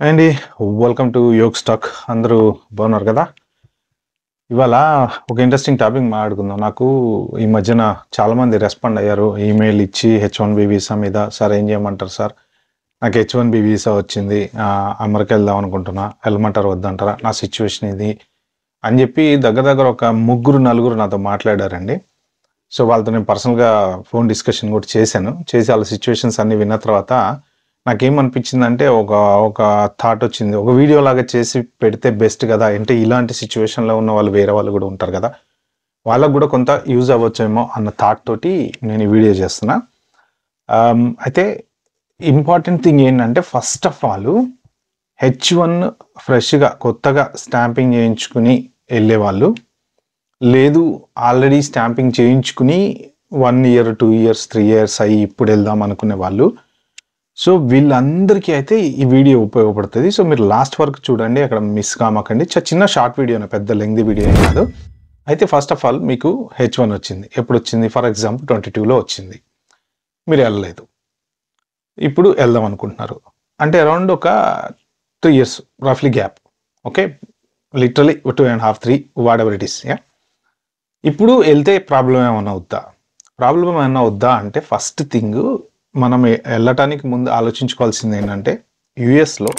అండి welcome to Yog stock. అందరూ బాగున్నారు కదా? ఇవాళ ఒక ఇంట్రెస్టింగ్ టాపిక్ మాట్లాడుకుందాం. నాకు ఈ మధ్యన చాలామంది రెస్పాండ్ అయ్యారు ఈమెయిల్ ఇచ్చి H1B వీసా మీద. సార్ ఏం చేయమంటారు సార్, నాకు H1B వీసా వచ్చింది, అమెరికా వెళ్దాం అనుకుంటున్నా, వెళ్ళమంటారు వద్దంటారా, నా సిచ్యువేషన్ ఇది అని చెప్పి దగ్గర ఒక ముగ్గురు నలుగురు నాతో మాట్లాడారండి. సో వాళ్ళతో నేను పర్సనల్గా ఫోన్ డిస్కషన్ కూడా చేశాను. చేసి వాళ్ళ సిచ్యువేషన్స్ అన్ని విన్న తర్వాత నాకేమనిపించిందంటే ఒక థాట్ వచ్చింది, ఒక వీడియో లాగా చేసి పెడితే బెస్ట్ కదా. అంటే ఇలాంటి సిచ్యువేషన్లో ఉన్న వాళ్ళు వేరే వాళ్ళు కూడా ఉంటారు కదా, వాళ్ళకు కూడా కొంత యూజ్ అవ్వచ్చేమో అన్న థాట్ తోటి నేను ఈ వీడియో చేస్తున్నా. అయితే ఇంపార్టెంట్ థింగ్ ఏంటంటే, ఫస్ట్ ఆఫ్ ఆల్ H1 ఫ్రెష్గా కొత్తగా స్టాంపింగ్ చేయించుకుని వెళ్ళే వాళ్ళు, లేదు ఆల్రెడీ స్టాంపింగ్ చేయించుకుని 1 year 2 years 3 years అయ్యి ఇప్పుడు వెళ్దాం అనుకునే వాళ్ళు, సో వీళ్ళందరికీ అయితే ఈ వీడియో ఉపయోగపడుతుంది. సో మీరు లాస్ట్ వరకు చూడండి, అక్కడ మిస్ కామకండి. చిన్న షార్ట్ వీడియోనే, పెద్ద లెంగ్తీ వీడియో ఏం కాదు. అయితే ఫస్ట్ ఆఫ్ ఆల్ మీకు H1 వచ్చింది. ఎప్పుడు వచ్చింది? ఫర్ ఎగ్జాంపుల్ 22లో వచ్చింది. మీరు వెళ్ళలేదు, ఇప్పుడు వెళ్దాం అనుకుంటున్నారు. అంటే అరౌండ్ ఒక 2 years రఫ్లీ gap. Okay, literally 2.5 3 whatever it is. ఇప్పుడు వెళ్తే ప్రాబ్లం ఏమన్నా వద్దా అంటే, ఫస్ట్ థింగ్ మనం వెళ్ళటానికి ముందు ఆలోచించుకోవాల్సింది ఏంటంటే, యుఎస్లో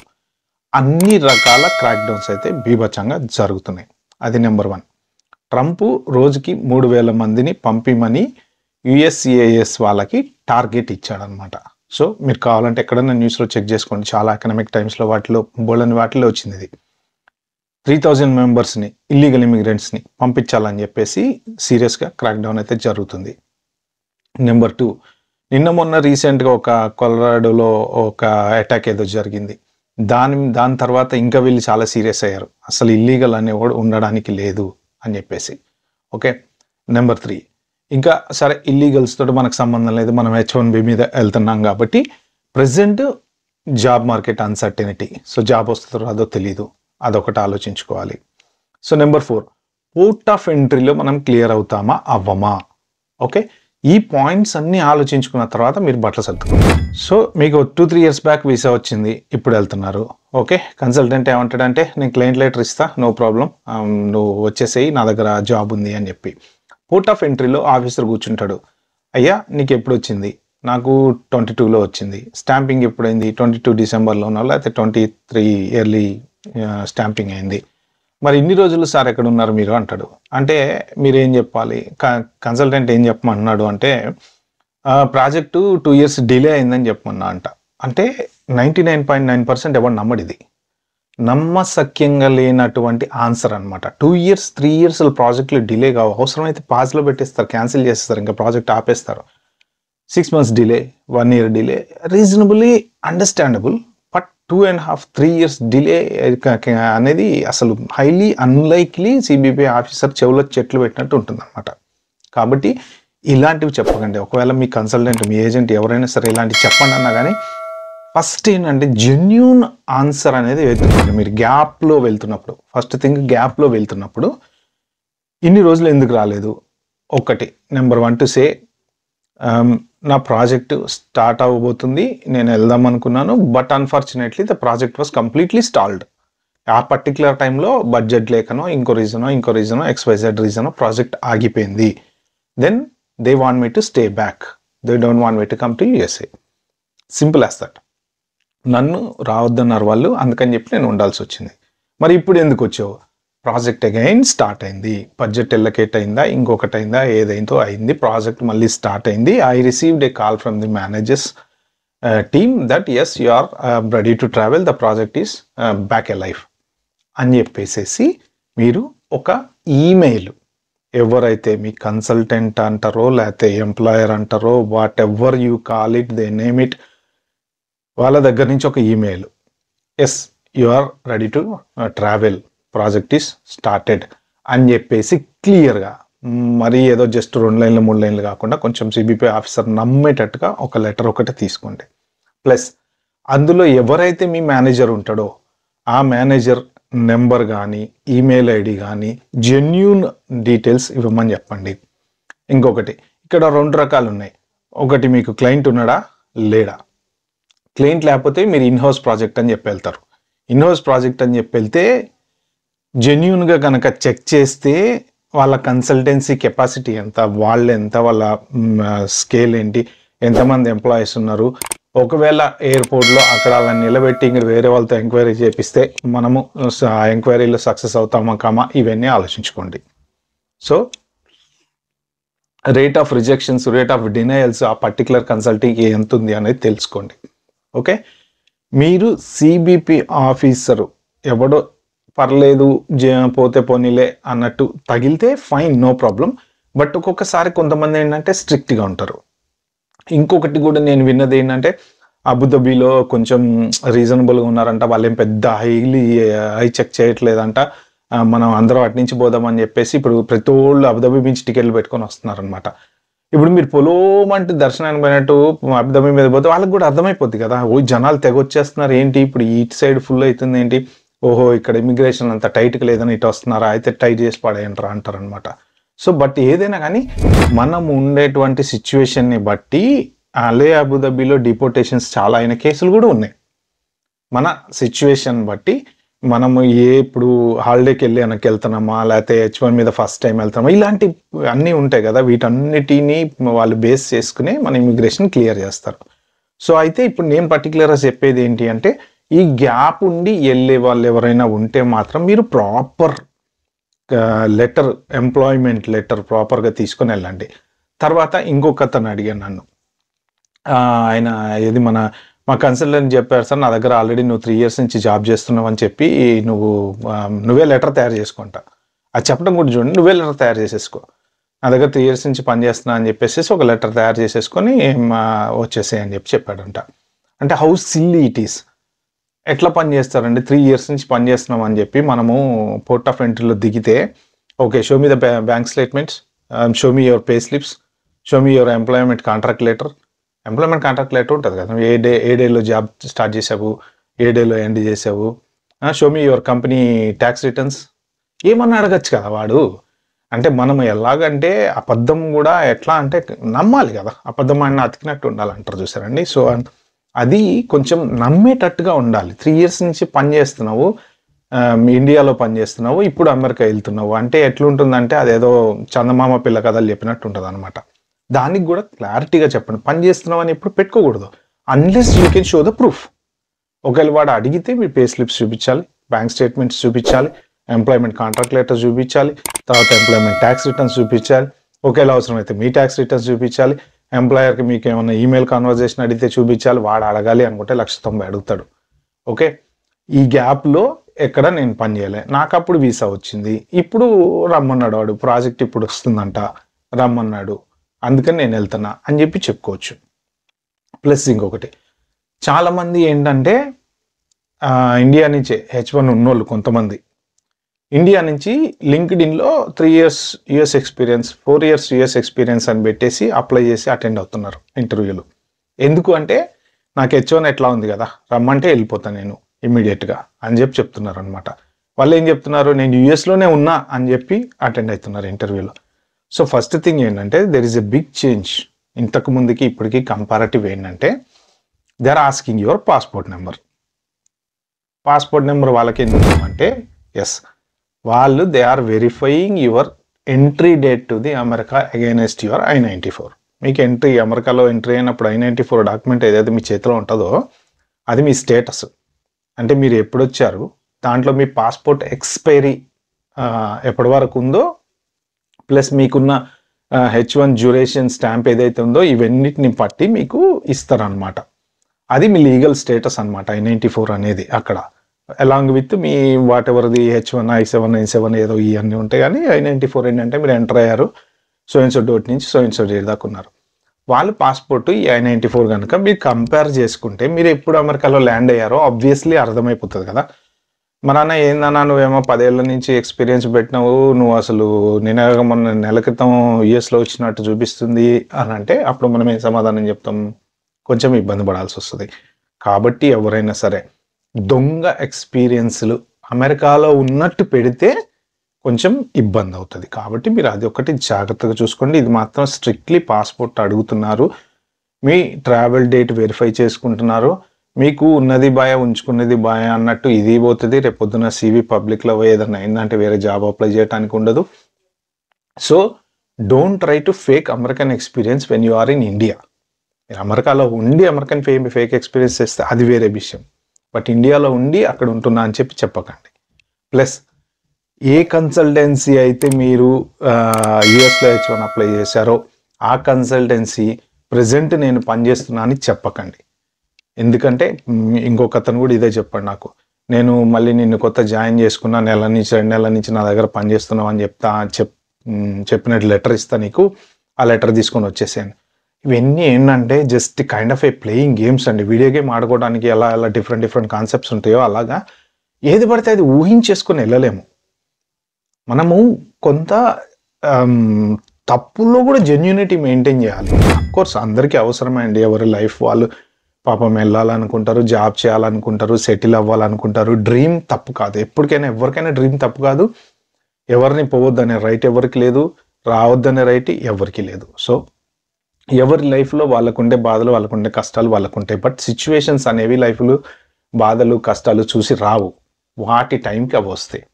అన్ని రకాల క్రాక్ డౌన్స్ అయితే బీభత్సంగా జరుగుతున్నాయి. అది నెంబర్ 1. ట్రంప్ రోజుకి 3000 మందిని పంపిమని యుఎస్సిఐఎస్ వాళ్ళకి టార్గెట్ ఇచ్చాడనమాట. సో మీరు కావాలంటే ఎక్కడన్నా న్యూస్లో చెక్ చేసుకోండి, చాలా ఎకనామిక్ టైమ్స్లో వాటిలో వాటిలో వచ్చింది. ఇది 3000 మెంబర్స్ని, ఇల్లీగల్ ఇమిగ్రెంట్స్ని పంపించాలని చెప్పేసి సీరియస్గా క్రాక్ డౌన్ అయితే జరుగుతుంది. నెంబర్ 2, నిన్న మొన్న రీసెంట్గా ఒక కొలరాడోలో ఒక అటాక్ ఏదో జరిగింది. దాని తర్వాత ఇంకా వీళ్ళు చాలా సీరియస్ అయ్యారు, అసలు ఇల్లీగల్ అనేవాడు ఉండడానికి లేదు అని చెప్పేసి. ఓకే, నెంబర్ 3, ఇంకా సరే ఇల్లీగల్స్ తోటి మనకు సంబంధం లేదు, మనం H1B మీద వెళ్తున్నాం కాబట్టి present job market uncertainty. So job వస్తుందో రాదో తెలీదు, అదొకటి ఆలోచించుకోవాలి. సో నెంబర్ 4, పోర్ట్ ఆఫ్ ఎంట్రీలో మనం క్లియర్ అవుతామా అవ్వమా. ఓకే, ఈ పాయింట్స్ అన్నీ ఆలోచించుకున్న తర్వాత మీరు బట్టలు సర్దుకోండి. సో మీకు 2-3 years బ్యాక్ వీసా వచ్చింది, ఇప్పుడు వెళ్తున్నారు. ఓకే, కన్సల్టెంట్ ఏమంటాడంటే, నేను క్లయింట్ లెటర్ ఇస్తా, నో ప్రాబ్లం, నువ్వు వచ్చేసేయి, నా దగ్గర జాబ్ ఉంది అని చెప్పి. పోర్ట్ ఆఫ్ ఎంట్రీలో ఆఫీసర్ కూర్చుంటాడు, అయ్యా నీకు ఎప్పుడు వచ్చింది? నాకు 22లో వచ్చింది. స్టాంపింగ్ ఎప్పుడైంది? 22 డిసెంబర్లోనో లేకపోతే 23 ఎర్లీ స్టాంపింగ్ అయింది. మరి ఇన్ని రోజులు సార్ ఎక్కడ ఉన్నారు మీరు అంటాడు. అంటే మీరు ఏం చెప్పాలి? కన్సల్టెంట్ ఏం చెప్పమన్నాడు అంటే, ప్రాజెక్టు 2 years డిలే అయిందని చెప్పమన్నా అంట. అంటే 99.9% ఎవరు నమ్మడిది, నమ్మశక్యంగా లేనటువంటి ఆన్సర్ అనమాట. 2 years 3 years ప్రాజెక్టులు డిలే కావు, అవసరమైతే పాజ్లో పెట్టేస్తారు, క్యాన్సిల్ చేస్తారు, ఇంకా ప్రాజెక్ట్ ఆపేస్తారు. 6 months delay, 1 year delay reasonably understandable. But 2.5 3 years delay అనేది అసలు హైలీ అన్లైక్లీ సిబిపి ఆఫీసర్ చెవులో చెట్లు పెట్టినట్టు ఉంటుంది అనమాట. కాబట్టి ఇలాంటివి చెప్పకండి. ఒకవేళ మీ కన్సల్టెంట్, మీ ఏజెంట్ ఎవరైనా సరే ఇలాంటివి చెప్పండి అన్నా కానీ, ఫస్ట్ ఏంటంటే జెన్యూన్ ఆన్సర్ అనేది వెళ్తుంది. మీరు గ్యాప్లో వెళ్తున్నప్పుడు, ఫస్ట్ థింగ్ గ్యాప్లో వెళ్తున్నప్పుడు ఇన్ని రోజులు ఎందుకు రాలేదు? ఒకటి, నెంబర్ 1 టు సే, నా ప్రాజెక్ట్ స్టార్ట్ అవ్వబోతుంది, నేను వెళ్దాం అనుకున్నాను, but unfortunately the project was completely stalled. ఆ పర్టికులర్ టైంలో బడ్జెట్ లేకనో ఇంకో రీజనో XYZ రీజనో ప్రాజెక్ట్ ఆగిపోయింది. Then they want me to stay back, they don't want me to come to USA. Simple as that. నన్ను రావద్దన్నారు వాళ్ళు, అందుకని చెప్పి నేను ఉండాల్సి వచ్చింది. మరి ఇప్పుడు ఎందుకు వచ్చావు? ప్రాజెక్ట్ అగైన్ స్టార్ట్ అయింది, బడ్జెట్ ఎల్లకేట్ అయిందా, ఇంకొకటి అయిందా, ఏదైందో అయింది, ప్రాజెక్ట్ మళ్ళీ స్టార్ట్ అయింది. I received a call from the managers team that yes you are ready to travel, the project is back a life అని చెప్పేసేసి మీరు ఒక ఈమెయిల్, ఎవరైతే మీ కన్సల్టెంట్ అంటారో లేకపోతే ఎంప్లాయర్ అంటారో, whatever you call it, they name it, వాళ్ళ దగ్గర నుంచి ఒక email, yes you are ready to travel, project is started అని చెప్పేసి క్లియర్గా, మరి ఏదో జస్ట్ 2 లైన్లు 3 లైన్లు కాకుండా కొంచెం సిబిపి ఆఫీసర్ నమ్మేటట్టుగా ఒక లెటర్ ఒకటి తీసుకోండి. ప్లస్ అందులో ఎవరైతే మీ మేనేజర్ ఉంటాడో ఆ మేనేజర్ నెంబర్ కానీ ఈమెయిల్ ఐడి కానీ జెన్యూన్ డీటెయిల్స్ ఇవ్వమని చెప్పండి. ఇంకొకటి, ఇక్కడ 2 రకాలు ఉన్నాయి. ఒకటి, మీకు క్లయింట్ ఉన్నాడా లేడా. క్లయింట్ లేకపోతే మీరు ఇన్హౌస్ ప్రాజెక్ట్ అని చెప్పి వెళ్తారు. ఇన్హౌస్ ప్రాజెక్ట్ అని చెప్పి వెళ్తే జెన్యూన్గా కనుక చెక్ చేస్తే వాళ్ళ కన్సల్టెన్సీ కెపాసిటీ ఎంత, వాళ్ళు ఎంత, వాళ్ళ స్కేల్ ఏంటి, ఎంతమంది ఎంప్లాయీస్ ఉన్నారు, ఒకవేళ ఎయిర్పోర్ట్లో అక్కడ అలా నిలబెట్టి ఇంక వేరే వాళ్ళతో ఎంక్వైరీ చేపిస్తే మనము ఆ ఎంక్వైరీలో సక్సెస్ అవుతామా కామా, ఇవన్నీ ఆలోచించుకోండి. So rate of rejections, rate of denials ఆ పర్టికులర్ కన్సల్టింగ్కి ఎంత ఉంది అనేది తెలుసుకోండి. ఓకే, మీరు సిబిపి ఆఫీసరు ఎవడో పర్లేదు పోతే పోనీలే అన్నట్టు తగిలితే ఫైన్, నో ప్రాబ్లం. బట్ ఒక్కొక్కసారి కొంతమంది ఏంటంటే స్ట్రిక్ట్గా ఉంటారు. ఇంకొకటి కూడా నేను విన్నది ఏంటంటే అబుదాబిలో కొంచెం రీజనబుల్గా ఉన్నారంట, వాళ్ళేం పెద్ద హై చెక్ చేయట్లేదంట, మనం అందరం అటు నుంచి పోదామని చెప్పేసి ఇప్పుడు ప్రతి ఒళ్ళు అబుదాబి నుంచి టికెట్లు పెట్టుకొని వస్తున్నారనమాట. ఇప్పుడు మీరు పొలోమంటే దర్శనానికి పోయినట్టు అబుదాబి మీద పోతే వాళ్ళకి కూడా అర్థమైపోద్ది కదా, ఓ జనాలు తెగొచ్చేస్తున్నారు ఏంటి, ఇప్పుడు ఇటు సైడ్ ఫుల్ అవుతుంది ఏంటి, ఓహో ఇక్కడ ఇమిగ్రేషన్ అంత టైట్గా లేదని ఇటు వస్తున్నారా, అయితే టైట్ చేసి పడేయంటారా అంటారనమాట. సో బట్ ఏదైనా కానీ మనం ఉండేటువంటి సిచ్యువేషన్ని బట్టి అలే అబుదాబిలో డిపోర్టేషన్స్ చాలా అయిన కేసులు కూడా ఉన్నాయి. మన సిచ్యువేషన్ బట్టి మనము ఇప్పుడు హాలిడేకి వెళ్ళి వెనక్కి వెళ్తున్నామా, లేకపోతే H1 మీద ఫస్ట్ టైం వెళ్తున్నామా, ఇలాంటి అన్నీ ఉంటాయి కదా, వీటన్నిటిని వాళ్ళు బేస్ చేసుకుని మన ఇమిగ్రేషన్ క్లియర్ చేస్తారు. సో అయితే ఇప్పుడు నేను పర్టికులర్గా చెప్పేది ఏంటి అంటే, ఈ గ్యాప్ ఉండి వెళ్ళే వాళ్ళు ఎవరైనా ఉంటే మాత్రం మీరు ప్రాపర్ లెటర్, ఎంప్లాయ్మెంట్ లెటర్ ప్రాపర్గా తీసుకొని వెళ్ళండి. తర్వాత ఇంకొక అతను అడిగాను నన్ను, ఆయన ఏది మా కన్సల్టెంట్ చెప్పారు సార్, నా దగ్గర ఆల్రెడీ నువ్వు 3 years నుంచి జాబ్ చేస్తున్నావు అని చెప్పి నువ్వే లెటర్ తయారు చేసుకుంటా, అది చెప్పడం కూడా చూడండి, నువ్వే లెటర్ తయారు చేసేసుకో, నా దగ్గర 3 years నుంచి పని చేస్తున్నా అని చెప్పేసి ఒక లెటర్ తయారు చేసేసుకొని వచ్చేసాయి అని చెప్పాడంట. అంటే హౌ సిల్లీ ఇట్ ఈస్. ఎట్లా పని చేస్తారండి, 3 years నుంచి పని చేస్తున్నాం అని చెప్పి మనము పోర్ట్ ఆఫ్ ఎంట్రీలో దిగితే, okay show me the bank statements, show me your pay slips, show me your employment contract letter ఉంటుంది కదా, ఏ డేలో జాబ్ స్టార్ట్ చేసావు, ఏ డేలో ఎండ్ చేసావు, show me your company tax returns, ఏమన్నా అడగచ్చు కదా వాడు. అంటే మనం ఎలాగంటే అబద్ధం కూడా ఎట్లా అంటే నమ్మాలి కదా, అబద్ధం అన్న అతికినట్టు ఉండాలంటారు చూసారండి. సో అది కొంచెం నమ్మేటట్టుగా ఉండాలి. 3 years నుంచి పని చేస్తున్నావు, ఇండియాలో పని చేస్తున్నావు, ఇప్పుడు అమెరికా వెళ్తున్నావు అంటే ఎట్లుంటుందంటే అదేదో చందమామ పిల్ల కథలు చెప్పినట్టు ఉంటుంది అనమాట. దానికి కూడా క్లారిటీగా చెప్పండి, పని చేస్తున్నావు అని ఎప్పుడు పెట్టుకోకూడదు unless you can show the proof. ఒకవేళ వాడు అడిగితే మీ పే స్లిప్స్ చూపించాలి, బ్యాంక్ స్టేట్మెంట్స్ చూపించాలి, ఎంప్లాయ్మెంట్ కాంట్రాక్ట్ లెటర్ చూపించాలి, తర్వాత ఎంప్లాయ్మెంట్ ట్యాక్స్ రిటర్న్స్ చూపించాలి, ఒకవేళ అవసరమైతే మీ ట్యాక్స్ రిటర్న్స్ చూపించాలి, ఎంప్లాయర్కి మీకు ఏమైనా ఈమెయిల్ కాన్వర్జేషన్ అడిగితే చూపించాలి, వాడు అడగాలి అనుకుంటే 190 అడుగుతాడు. ఓకే, ఈ గ్యాప్లో ఎక్కడ నేను పని చేయలే, నాకు అప్పుడు వీసా వచ్చింది, ఇప్పుడు రమ్మన్నాడు వాడు, ప్రాజెక్ట్ ఇప్పుడు వస్తుందంట రమ్మన్నాడు, అందుకని నేను వెళ్తున్నా అని చెప్పి చెప్పుకోవచ్చు. ప్లస్ ఇంకొకటి, చాలామంది ఏంటంటే ఇండియా నుంచి H1 ఉన్నోళ్ళు కొంతమంది ఇండియా నుంచి లింక్డ్ఇన్లో 3 years US experience, 4 years US experience అని పెట్టేసి అప్లై చేసి అటెండ్ అవుతున్నారు ఇంటర్వ్యూలు. ఎందుకు అంటే నాకు H1 ఎట్లా ఉంది కదా, రమ్మంటే వెళ్ళిపోతాను నేను ఇమ్మీడియట్గా అని చెప్పి చెప్తున్నారు అనమాట. వాళ్ళు ఏం చెప్తున్నారు, నేను యూఎస్లోనే ఉన్నా అని చెప్పి అటెండ్ అవుతున్నారు ఇంటర్వ్యూలో. సో ఫస్ట్ థింగ్ ఏంటంటే there is a big change ఇంతకు ముందుకి ఇప్పటికి కంపారిటివ్. ఏంటంటే they are asking your passport number. Passport number వాళ్ళకి ఎందుకు అంటే, ఎస్ వాళ్ళు they are verifying your entry date to the America against your I-94. మీకు ఎంట్రీ, అమెరికాలో ఎంట్రీ అయినప్పుడు I-94 డాక్యుమెంట్ ఏదైతే మీ చేతిలో ఉంటుందో అది మీ స్టేటస్. అంటే మీరు ఎప్పుడు వచ్చారు, దాంట్లో మీ పాస్పోర్ట్ ఎక్స్పైరీ ఎప్పటి వరకు ఉందో, ప్లస్ మీకున్న H1 డ్యూరేషన్ స్టాంప్ ఏదైతే ఉందో ఇవన్నిటిని పట్టి మీకు ఇస్తారనమాట. అది మీ లీగల్ స్టేటస్ అనమాట I-94 అనేది. అక్కడ అలాంగ్ విత్ మీ వాట్ ఎవర్ది H1, I-7, N-7 ఏదో ఇవన్నీ ఉంటాయి. కానీ I-94 ఏంటంటే మీరు ఎంటర్ అయ్యారు సో అండ్ సో డేట్ నుంచి సో అండ్ సో డేట్ దాకా ఉన్నారు. వాళ్ళు పాస్పోర్ట్ ఈ I-94 కనుక మీరు కంపేర్ చేసుకుంటే, మీరు ఎప్పుడు అమెరికాలో ల్యాండ్ అయ్యారో ఆబ్వియస్లీ అర్థమైపోతుంది కదా. మన అన్న ఏందన్నా నువ్వేమో 10 ఏళ్ళ నుంచి ఎక్స్పీరియన్స్ పెట్టినావు, నువ్వు అసలు నేను మొన్న నెల క్రితం యూఎస్లో వచ్చినట్టు చూపిస్తుంది అని అంటే అప్పుడు మనం ఏం సమాధానం చెప్తాం, కొంచెం ఇబ్బంది పడాల్సి వస్తుంది. కాబట్టి ఎవరైనా సరే దొంగ ఎక్స్పీరియన్స్లు అమెరికాలో ఉన్నట్టు పెడితే కొంచెం ఇబ్బంది అవుతుంది. కాబట్టి మీరు అది ఒకటి జాగ్రత్తగా చూసుకోండి. ఇది మాత్రం స్ట్రిక్ట్లీ పాస్పోర్ట్ అడుగుతున్నారు, మీ ట్రావెల్ డేట్ వెరిఫై చేసుకుంటున్నారు, మీకు ఉన్నది బాయ ఉంచుకున్నది బాయ అన్నట్టు ఇది పోతుంది. రేపు పొద్దున CV పబ్లిక్లో ఏదైనా అయిందంటే వేరే జాబ్ అప్లై చేయడానికి ఉండదు. So don't try to fake American experience when you are in India. మీరు అమెరికాలో ఉండి అమెరికన్ ఫేక్ ఎక్స్పీరియన్స్ చేస్తే అది వేరే విషయం. బట్ ఇండియాలో ఉండి అక్కడ ఉంటున్నా అని చెప్పకండి. ప్లస్ ఏ కన్సల్టెన్సీ అయితే మీరు యూఎస్లో H1 అప్లై చేశారో ఆ కన్సల్టెన్సీ ప్రజెంట్ నేను పనిచేస్తున్నా అని చెప్పకండి. ఎందుకంటే ఇంకొక అతను కూడా ఇదే చెప్పాడు నాకు, నేను మళ్ళీ నిన్ను కొత్త జాయిన్ చేసుకున్నా, 2 నెలల నుంచి నా దగ్గర పనిచేస్తున్నావు అని చెప్పినట్టు లెటర్ ఇస్తా నీకు, ఆ లెటర్ తీసుకొని వచ్చేసాను. ఇవన్నీ ఏంటంటే just kind of A playing games అండి. వీడియో గేమ్ ఆడుకోవడానికి ఎలా డిఫరెంట్ కాన్సెప్ట్స్ ఉంటాయో అలాగా ఏది పడితే అది ఊహించేసుకొని వెళ్ళలేము. మనము కొంత తప్పుల్లో కూడా జెన్యూనిటీ మెయింటైన్ చేయాలి. అఫ్కోర్స్ అందరికీ అవసరమే అండి. ఎవరి లైఫ్ వాళ్ళు పాపం వెళ్ళాలనుకుంటారు, జాబ్ చేయాలనుకుంటారు, సెటిల్ అవ్వాలనుకుంటారు. డ్రీమ్ తప్పు కాదు, ఎప్పటికైనా ఎవరికైనా డ్రీమ్ తప్పు కాదు. ఎవరిని పోవద్దనే రైట్ ఎవరికి లేదు, రావద్దనే రైట్ ఎవరికి లేదు. సో ఎవరి లైఫ్లో వాళ్ళకుండే బాధలు, వాళ్ళకుండే కష్టాలు వాళ్ళకుంటాయి. బట్ సిచ్యువేషన్స్ అనేవి లైఫ్లో బాధలు కష్టాలు చూసి రావు, వాటి టైంకి అవి వస్తాయి.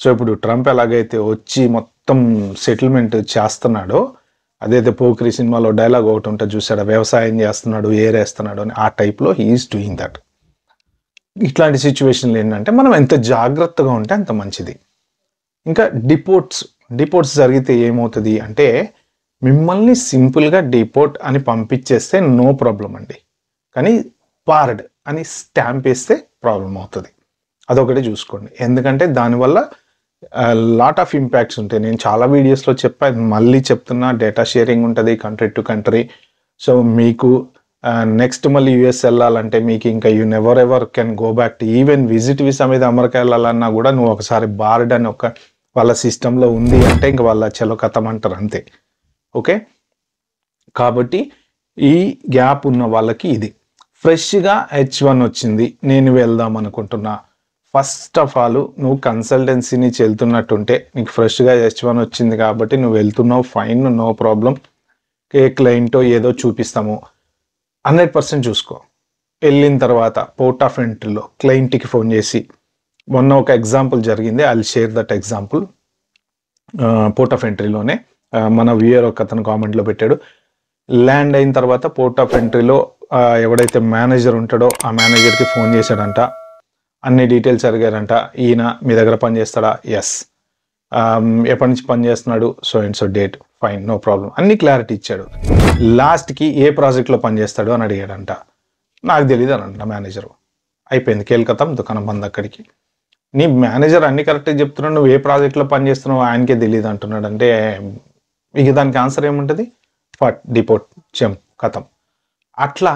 సో ఇప్పుడు ట్రంప్ ఎలాగైతే వచ్చి మొత్తం సెటిల్మెంట్ చేస్తున్నాడో, అదైతే పోకిరి సినిమాలో డైలాగ్ ఒకటి ఉంటుంది చూసాడా, వ్యవసాయం చేస్తున్నాడు ఏరేస్తున్నాడు అని, ఆ టైప్లో హీఈస్ డూయింగ్ దట్. ఇట్లాంటి సిచ్యువేషన్లు ఏంటంటే మనం ఎంత జాగ్రత్తగా ఉంటే అంత మంచిది. ఇంకా డిపోర్ట్స్ జరిగితే ఏమవుతుంది అంటే, మిమ్మల్ని సింపుల్గా డిపోర్ట్ అని పంపించేస్తే నో ప్రాబ్లం అండి, కానీ బార్డ్ అని స్టాంప్ వేస్తే ప్రాబ్లం అవుతుంది. అదొకటి చూసుకోండి, ఎందుకంటే దానివల్ల లాట్ ఆఫ్ ఇంపాక్ట్స్ ఉంటాయి. నేను చాలా వీడియోస్లో చెప్పాను, మళ్ళీ చెప్తున్నా, డేటా షేరింగ్ ఉంటుంది కంట్రీ టు కంట్రీ. సో మీకు నెక్స్ట్ మళ్ళీ US వెళ్ళాలంటే మీకు ఇంకా you never ever can go back to, even visit visa మీద అమెరికా వెళ్ళాలన్నా కూడా నువ్వు ఒకసారి బార్డ్ అని ఒక వాళ్ళ సిస్టంలో ఉంది అంటే ఇంకా వాళ్ళ చలో కథం అంటారు అంతే. ఓకే, కాబట్టి ఈ గ్యాప్ ఉన్న వాళ్ళకి ఇది. ఫ్రెష్గా H1 వచ్చింది, నేను వెళ్దాం అనుకుంటున్నా. ఫస్ట్ ఆఫ్ ఆల్ నువ్వు కన్సల్టెన్సీని వెళ్తున్నట్టుంటే, నీకు ఫ్రెష్గా H1 వచ్చింది కాబట్టి నువ్వు వెళ్తున్నావు, ఫైన్, నో ప్రాబ్లం. ఏ క్లయింటో ఏదో చూపిస్తాము 100% చూసుకో. వెళ్ళిన తర్వాత పోర్ట్ ఆఫ్ ఎంట్రీలో క్లయింట్కి ఫోన్ చేసి, మొన్న ఒక ఎగ్జాంపుల్ జరిగింది, I will share that example. Port of ఎంట్రీలోనే మన వ్యూయర్ ఒక అతను కామెంట్లో పెట్టాడు, ల్యాండ్ అయిన తర్వాత పోర్ట్ ఆఫ్ ఎంట్రీలో ఎవడైతే మేనేజర్ ఉంటాడో ఆ మేనేజర్కి ఫోన్ చేశాడంట, అన్ని డీటెయిల్స్ అడిగారంట. ఈయన మీ దగ్గర పని చేస్తాడా? ఎస్. ఎప్పటి నుంచి పని చేస్తున్నాడు? So and so date, fine, no problem, అన్ని క్లారిటీ ఇచ్చాడు. లాస్ట్కి ఏ ప్రాజెక్ట్లో పని చేస్తాడు అని అడిగాడంట. నాకు తెలియదు అని అంట మేనేజరు. అయిపోయింది, కేల్కతాం, దుకాణం బంద్ అక్కడికి. నీ మేనేజర్ అన్ని కరెక్ట్గా చెప్తున్నాడు, నువ్వు ఏ ప్రాజెక్ట్లో పని చేస్తున్నావు ఆయనకే తెలియదు అంటున్నాడు అంటే ఇక దానికి ఆన్సర్ ఏముంటుంది? డిపోర్ట్, కథం. అట్లా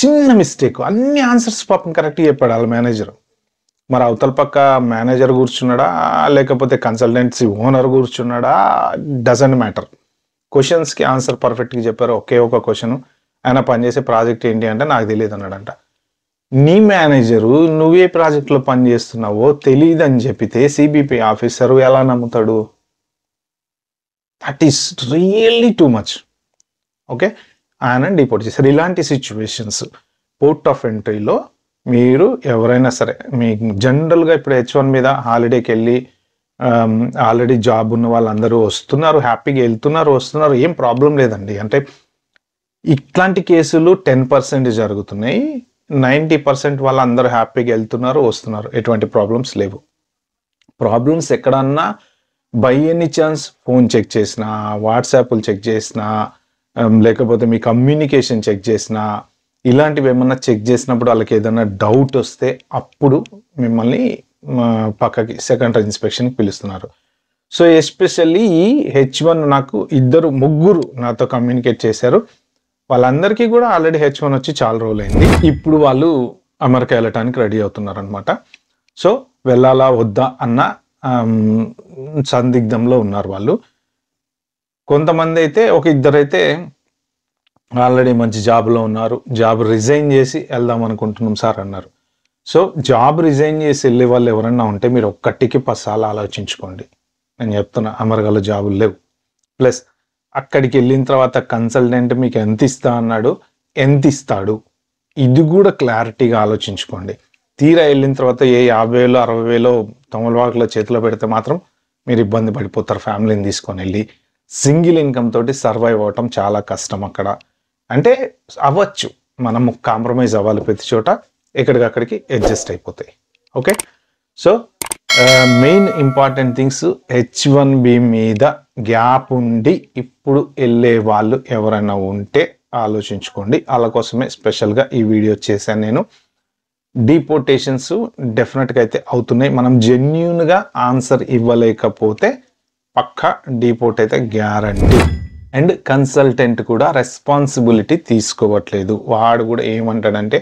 చిన్న మిస్టేక్, అన్ని ఆన్సర్స్ పాపం కరెక్ట్గా చెప్పాడు వాళ్ళ మేనేజర్. మరి అవతల పక్క మేనేజర్ కూర్చున్నాడా లేకపోతే కన్సల్టెన్సీ ఓనర్ కూర్చున్నాడా, డజంట్ మ్యాటర్. క్వశ్చన్స్కి ఆన్సర్ పర్ఫెక్ట్గా చెప్పారు. ఒకే ఒక క్వశ్చన్, ఆయన పనిచేసే ప్రాజెక్ట్ ఏంటి అంటే నాకు తెలియదు అన్నాడంట. నీ మేనేజరు నువ్వే ప్రాజెక్ట్లో పని చేస్తున్నావో తెలియదని చెప్పితే CBP ఆఫీసరు ఎలా నమ్ముతాడు? That is really too much. Okay, ఆయన డిపోర్ట్ చేశారు. ఇలాంటి సిచ్యువేషన్స్ పోర్ట్ ఆఫ్ ఎంట్రీలో మీరు ఎవరైనా సరే, మీకు జనరల్గా ఇప్పుడు H1 మీద హాలిడేకి వెళ్ళి ఆల్రెడీ జాబ్ ఉన్న వాళ్ళందరూ వస్తున్నారు, హ్యాపీగా వెళ్తున్నారు, వస్తున్నారు, ఏం ప్రాబ్లం లేదండి. అంటే ఇట్లాంటి కేసులు 10% జరుగుతున్నాయి, 90% వాళ్ళందరూ హ్యాపీగా వెళ్తున్నారు, వస్తున్నారు, ఎటువంటి ప్రాబ్లమ్స్ లేవు. ప్రాబ్లమ్స్ ఎక్కడన్నా by any chance phone check చేసినా, వాట్సాప్లు చెక్ చేసినా, లేకపోతే మీ కమ్యూనికేషన్ చెక్ చేసినా, ఇలాంటివి ఏమన్నా చెక్ చేసినప్పుడు వాళ్ళకి ఏదైనా డౌట్ వస్తే అప్పుడు మిమ్మల్ని పక్కకి సెకండరీ ఇన్స్పెక్షన్కి పిలుస్తున్నారు. సో ఎస్పెషల్లీ ఈ H1 నాకు ముగ్గురు నాతో కమ్యూనికేట్ చేశారు. వాళ్ళందరికీ కూడా ఆల్రెడీ H1 వచ్చి చాలా రోజులు అయింది. ఇప్పుడు వాళ్ళు అమెరికా వెళ్ళటానికి రెడీ అవుతున్నారు అనమాట. సో వెళ్ళాలా వద్దా అన్న సందిగ్ధంలో ఉన్నారు వాళ్ళు. కొంతమంది అయితే ఒక ఇద్దరైతే ఆల్రెడీ మంచి జాబ్లో ఉన్నారు, జాబ్ రిజైన్ చేసి వెళ్దాం అనుకుంటున్నాం సార్ అన్నారు. సో జాబ్ రిజైన్ చేసి వెళ్ళే వాళ్ళు ఎవరన్నా ఉంటే మీరు ఒక్కటికి 10 సార్లు ఆలోచించుకోండి. నేను చెప్తున్నా, అమెరికాలో జాబులు లేవు. ప్లస్ అక్కడికి వెళ్ళిన తర్వాత కన్సల్టెంట్ మీకు ఎంత ఇస్తా అన్నాడు, ఎంత ఇస్తాడు, ఇది కూడా క్లారిటీగా ఆలోచించుకోండి. తీరా వెళ్ళిన తర్వాత ఏ 50,000 60,000 తమలపాకుల చేతిలో పెడితే మాత్రం మీరు ఇబ్బంది పడిపోతారు. ఫ్యామిలీని తీసుకొని వెళ్ళి సింగిల్ ఇన్కమ్ తోటి సర్వైవ్ అవ్వటం చాలా కష్టం అక్కడ. అంటే అవ్వచ్చు, మనం కాంప్రమైజ్ అవ్వాలి ప్రతి చోట, ఎక్కడికక్కడికి అడ్జస్ట్ అయిపోతాయి. Okay, so main important things, H1B మీద గ్యాప్ ఉండి ఇప్పుడు వెళ్ళే వాళ్ళు ఎవరైనా ఉంటే ఆలోచించుకోండి. వాళ్ళ కోసమే స్పెషల్గా ఈ వీడియో చేశాను నేను. డిపోర్టేషన్స్ డెఫినెట్గా అయితే అవుతున్నాయి. మనం జెన్యూన్గా ఆన్సర్ ఇవ్వలేకపోతే పక్కా డిపోర్ట్ అయితే గ్యారంటీ. అండ్ కన్సల్టెంట్ కూడా రెస్పాన్సిబిలిటీ తీసుకోవట్లేదు. వాడు కూడా ఏమంటాడంటే,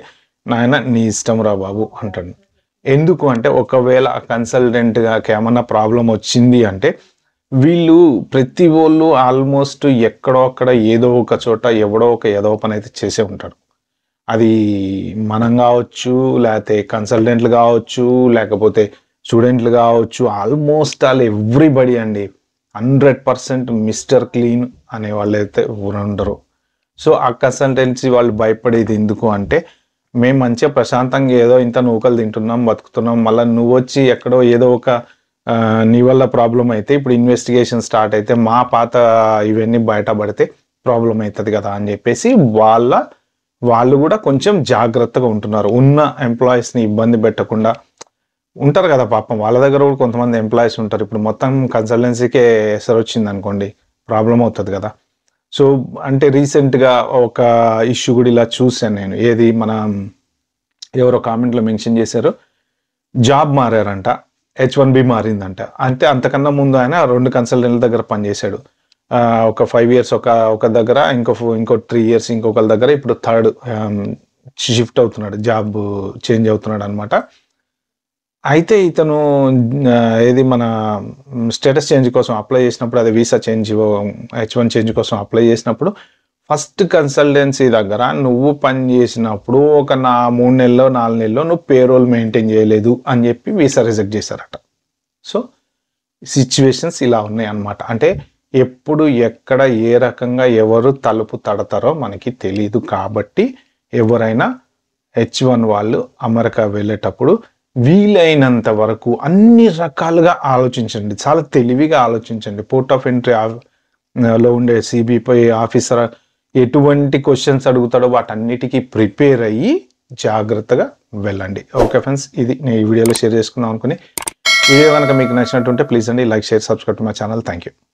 నాయన నీ ఇష్టం రా బాబు అంటాడు. ఎందుకు అంటే, ఒకవేళ కన్సల్టెంట్గా ఏమన్నా ప్రాబ్లం వచ్చింది అంటే వీళ్ళు ప్రతి వాళ్ళు ఆల్మోస్ట్ ఎక్కడో అక్కడ ఏదో ఒక చోట ఎవడో ఒక ఏదో పని అయితే చేసే ఉంటాడు. అది మనం కావచ్చు, లేకపోతే కన్సల్టెంట్లు కావచ్చు, లేకపోతే స్టూడెంట్లు కావచ్చు, ఆల్మోస్ట్ ఆల్ ఎవ్రీబడి అండి. 100% మిస్టర్ క్లీన్ అనే వాళ్ళు అయితే ఉండరు. సో ఆ కన్సల్టెన్సీ వాళ్ళు భయపడేది ఎందుకు అంటే, మేము మంచిగా ప్రశాంతంగా ఏదో ఇంత నూకలు తింటున్నాం, బతుకుతున్నాం, మళ్ళీ నువ్వు వచ్చి ఎక్కడో ఏదో ఒక నీ వల్ల ప్రాబ్లం అయితే, ఇప్పుడు ఇన్వెస్టిగేషన్ స్టార్ట్ అయితే మా పాత ఇవన్నీ బయటపడితే ప్రాబ్లం అవుతుంది కదా అని చెప్పేసి వాళ్ళు కూడా కొంచెం జాగ్రత్తగా ఉంటున్నారు. ఉన్న ఎంప్లాయీస్ని ఇబ్బంది పెట్టకుండా ఉంటారు కదా పాపం. వాళ్ళ దగ్గర కూడా కొంతమంది ఎంప్లాయీస్ ఉంటారు. ఇప్పుడు మొత్తం కన్సల్టెన్సీకే ఎసరు వచ్చింది అనుకోండి, ప్రాబ్లం అవుతుంది కదా. సో అంటే రీసెంట్గా ఒక ఇష్యూ కూడా ఇలా చూశాను నేను. ఏది, మన ఎవరో కామెంట్లో మెన్షన్ చేశారు, జాబ్ మారారంట, H1B మారిందంట. అంటే అంతకన్నా ముందు ఆయన 2 కన్సల్టెంట్ల దగ్గర పనిచేశాడు. ఒక 5 years ఒక దగ్గర, ఇంకో 3 years ఇంకొకరి దగ్గర, ఇప్పుడు థర్డ్ షిఫ్ట్ అవుతున్నాడు, జాబ్ చేంజ్ అవుతున్నాడు అనమాట. అయితే ఇతను ఏది, మన స్టేటస్ చేంజ్ కోసం అప్లై చేసినప్పుడు, అది వీసా చేంజ్, H1 చేంజ్ కోసం అప్లై చేసినప్పుడు ఫస్ట్ కన్సల్టెన్సీ దగ్గర నువ్వు పని చేసినప్పుడు ఒక 3 నెలలో 4 నెలలో నువ్వు పేరోల్ మెయింటైన్ చేయలేదు అని చెప్పి వీసా రిజెక్ట్ చేశారట. సో సిచ్యువేషన్స్ ఇలా ఉన్నాయి అన్నమాట. అంటే ఎప్పుడు ఎక్కడ ఏ రకంగా ఎవరు తలుపు తడతారో మనకి తెలియదు. కాబట్టి ఎవరైనా H1 వాళ్ళు అమెరికా వెళ్ళేటప్పుడు వీలైనంత వరకు అన్ని రకాలుగా ఆలోచించండి, చాలా తెలివిగా ఆలోచించండి. పోర్ట్ ఆఫ్ ఎంట్రీ లో ఉండే సిబిపై ఆఫీసర్ ఎటువంటి క్వశ్చన్స్ అడుగుతాడో వాటన్నిటికీ ప్రిపేర్ అయ్యి జాగ్రత్తగా వెళ్ళండి. ఓకే ఫ్రెండ్స్, ఇది నేను ఈ వీడియోలో షేర్ చేసుకుందాం అనుకుని. వీడియో కనుక మీకు నచ్చినట్టుంటే ప్లీజ్ అండి like, share, subscribe to my channel. Thank you.